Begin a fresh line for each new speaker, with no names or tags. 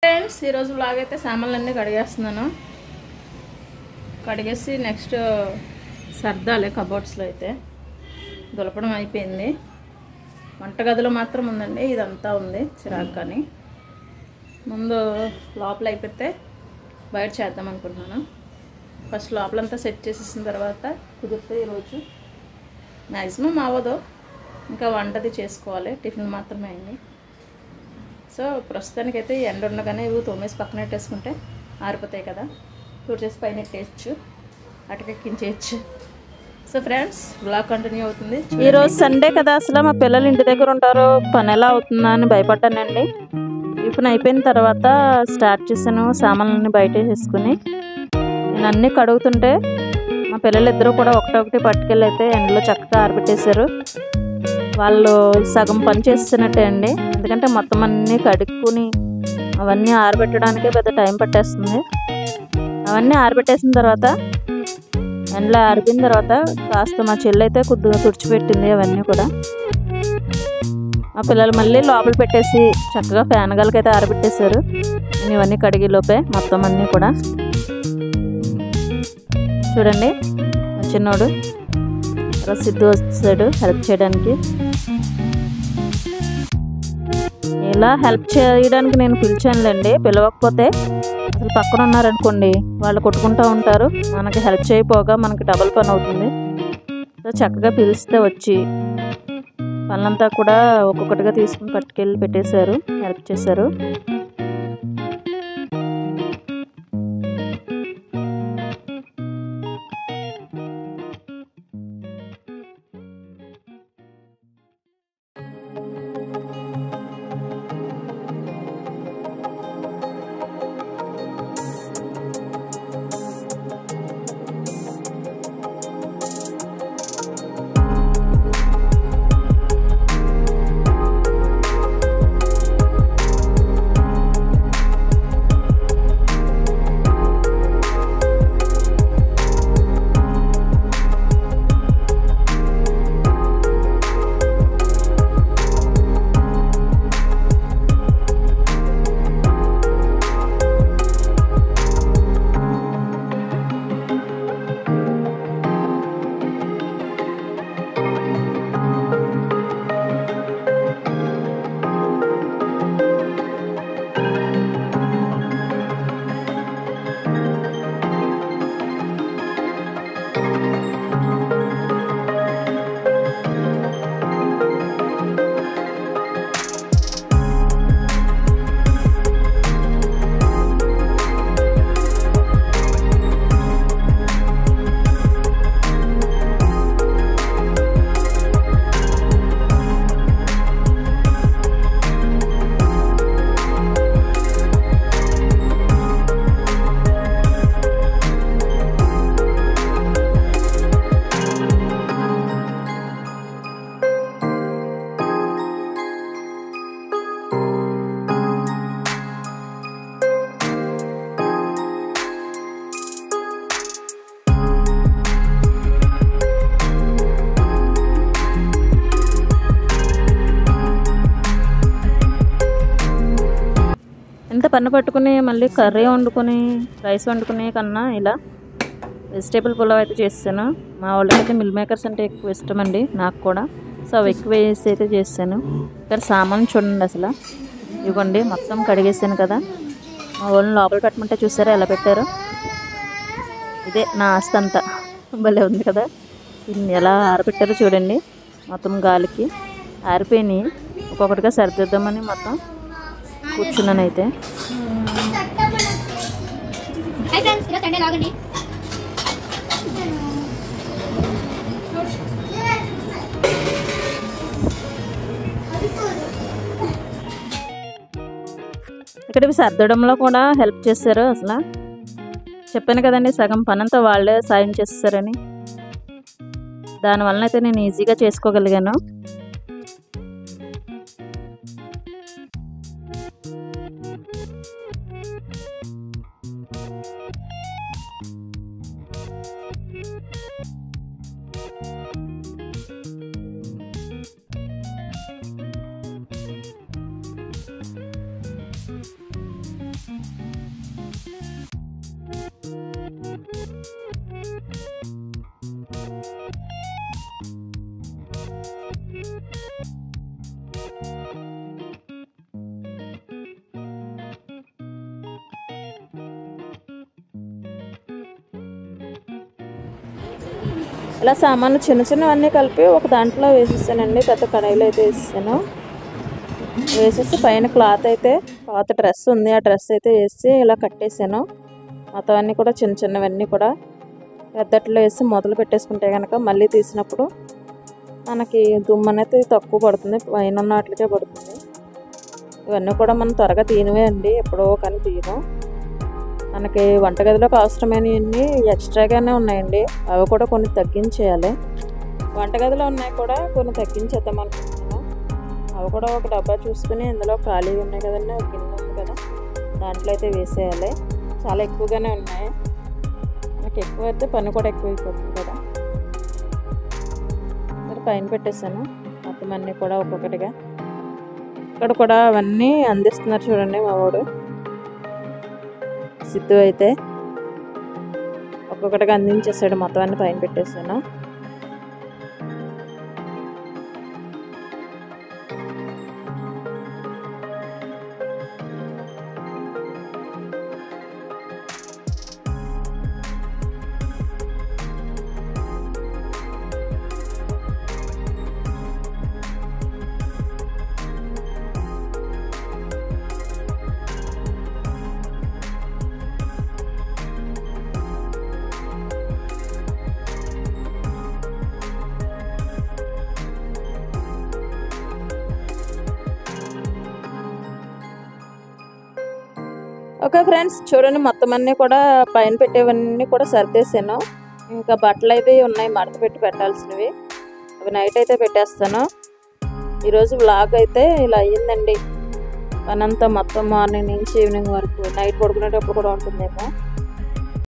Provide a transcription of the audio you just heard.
Friends ఈరోజు vlog అయితే సామాన్లన్నీ కడిగేస్తున్నాను. కడిగేసి నెక్స్ట్ సర్దాలి. కబోర్డ్స్లో అయితే దులపడం అయిపోయింది. వంటగదిలో మాత్రం ఉందండి, ఇదంతా ఉంది చిరాకు. కానీ ముందు లోపల అయిపోతే బయట చేద్దాం అనుకుంటున్నాను. ఫస్ట్ లోపలంతా సెట్ చేసేసిన తర్వాత కుదిరితే ఈరోజు మ్యాక్సిమం అవ్వదు, ఇంకా వంటది చేసుకోవాలి. టిఫిన్ మాత్రమే అయింది. సో ప్రస్తుతానికైతే ఎండ ఉండగానే ఇవి తోమేసి పక్కన పెట్టేసుకుంటే ఆరిపోతాయి కదా, చేసి పైన పెట్టేయచ్చు, అటకెక్కించేయచ్చు. సో ఫ్రెండ్స్ వ్లాగ్ కంటిన్యూ అవుతుంది. ఈరోజు సండే కదా, అసలు మా పిల్లలు ఇంటి దగ్గర ఉంటారు, పని ఎలా అవుతుందా అని భయపడ్డానండి. టిఫిన్ అయిపోయిన తర్వాత స్టార్ట్ చేశాను. సామాన్లన్నీ బయట వేసేసుకుని నేను అన్నీ కడుగుతుంటే మా పిల్లలు ఇద్దరు కూడా ఒకటొకటి పట్టుకెళ్ళి అయితే ఎండలో చక్కగా ఆరబెట్టేశారు. వాళ్ళు సగం పని చేస్తున్నట్టే అండి, ఎందుకంటే మొత్తం అన్నీ కడుక్కుని అవన్నీ ఆరబెట్టడానికే పెద్ద టైం పట్టేస్తుంది. అవన్నీ ఆరబెట్టేసిన తర్వాత ఎండలో ఆరిపోయిన తర్వాత కాస్త మా చెల్లి అయితే కొద్దిగా తుడిచిపెట్టింది అవన్నీ కూడా. మా పిల్లలు మళ్ళీ లోపల పెట్టేసి చక్కగా ఫ్యాన్ గాలికైతే ఆరబెట్టేశారు. నేను ఇవన్నీ కడిగి లోపే మొత్తం అన్నీ కూడా. చూడండి మా చిన్నోడు సిద్ధు వచ్చాడు హెల్ప్ చేయడానికి. ఇలా హెల్ప్ చేయడానికి నేను పిలిచానులేండి, పిలవకపోతే అసలు పక్కన ఉన్నారనుకోండి వాళ్ళు కొట్టుకుంటూ ఉంటారు, మనకి హెల్ప్ చేయకపోగా మనకి డబుల్ పని అవుతుంది. సో చక్కగా పిలిస్తే వచ్చి పనులంతా కూడా ఒక్కొక్కటిగా తీసుకుని పట్టుకెళ్ళి పెట్టేశారు, హెల్ప్ చేశారు. ఇంత పన్ను పట్టుకుని మళ్ళీ కర్రీ వండుకొని రైస్ వండుకునే కన్నా ఇలా వెజిటేబుల్ పులావ్ అయితే చేస్తాను. మా వాళ్ళకైతే మిల్ మేకర్స్ అంటే ఎక్కువ ఇష్టం అండి, నాకు కూడా. సో అవి ఎక్కువ వేసి అయితే చేస్తాను. ఇక్కడ సామాను చూడండి, అసలు ఇవ్వండి మొత్తం కడిగేసాను కదా. మా వాళ్ళని లోపల పెట్టమంటే చూసారా ఎలా పెట్టారో. ఇదే నా ఆస్తి అంతా, భలే ఉంది కదా. దీన్ని ఎలా ఆరబెట్టారో చూడండి, మొత్తం గాలికి ఆరిపోయినాయి. ఒక్కొక్కటిగా సరిదిద్దామని మొత్తం కూర్చున్నాను అయితే. ఇక్కడ సర్దడంలో కూడా హెల్ప్ చేశారు. అసలు చెప్పాను కదండి, సగం పనంతా వాళ్ళే సాయం చేస్తారని. దానివల్ల అయితే నేను ఈజీగా చేసుకోగలిగాను. ఇలా సామాన్లు చిన్న చిన్నవన్నీ కలిపి ఒక దాంట్లో వేసేసానండి. పెద్ద కడాయిలో అయితే వేసేసాను. వేసేసి పైన క్లాత్ అయితే పాత డ్రెస్ ఉంది, ఆ డ్రెస్ అయితే వేసి ఇలా కట్టేసాను. మొత్తం అన్నీ కూడా చిన్న చిన్నవన్నీ కూడా పెద్దట్లో వేసి మొదలు పెట్టేసుకుంటే కనుక మళ్ళీ తీసినప్పుడు మనకి దుమ్ము అనేది తక్కువ పడుతుంది, పైన ఉన్న వాటికే పడుతుంది. ఇవన్నీ కూడా మనం త్వరగా తీయనివే అండి, ఎప్పుడో కానీ తీయను. మనకి వంటగదిలోకి అవసరమైనవన్నీ ఎక్స్ట్రాగానే ఉన్నాయండి, అవి కూడా కొన్ని తగ్గించేయాలి. వంటగదిలో ఉన్నాయి కూడా కొన్ని తగ్గించేద్దాం అనుకుంటున్నాను. అవి కూడా ఒక డబ్బా చూసుకుని ఇందులో ఖాళీ ఉన్నాయి కదండి, ఒక గిన్నె ఉంది కదా, దాంట్లో అయితే వేసేయాలి. చాలా ఎక్కువగానే ఉన్నాయి, మనకి ఎక్కువ అయితే పని కూడా ఎక్కువ అయిపోతుంది కదా. మరి పైన పెట్టేసాను మొత్తం అన్నీ కూడా ఒక్కొక్కటిగా. ఇక్కడ కూడా అవన్నీ అందిస్తున్నారు చూడండి మా వాడు సిద్ధు అయితే ఒక్కొక్కటిగా అందించేసాడు. మొత్తం అన్ని పైన పెట్టేసాను. ఓకే ఫ్రెండ్స్, చూడండి మొత్తం అన్నీ కూడా పైన పెట్టేవన్నీ కూడా సర్దేశాను. ఇంకా బట్టలు అయితే ఉన్నాయి మడత పెట్టి పెట్టాల్సినవి, అవి నైట్ అయితే పెట్టేస్తాను. ఈరోజు వ్లాగ్ అయితే ఇలా అయ్యిందండి. పనంతా మొత్తం మార్నింగ్ నుంచి ఈవినింగ్ వరకు, నైట్ పడుకునేటప్పుడు కూడా ఉంటుందేమో.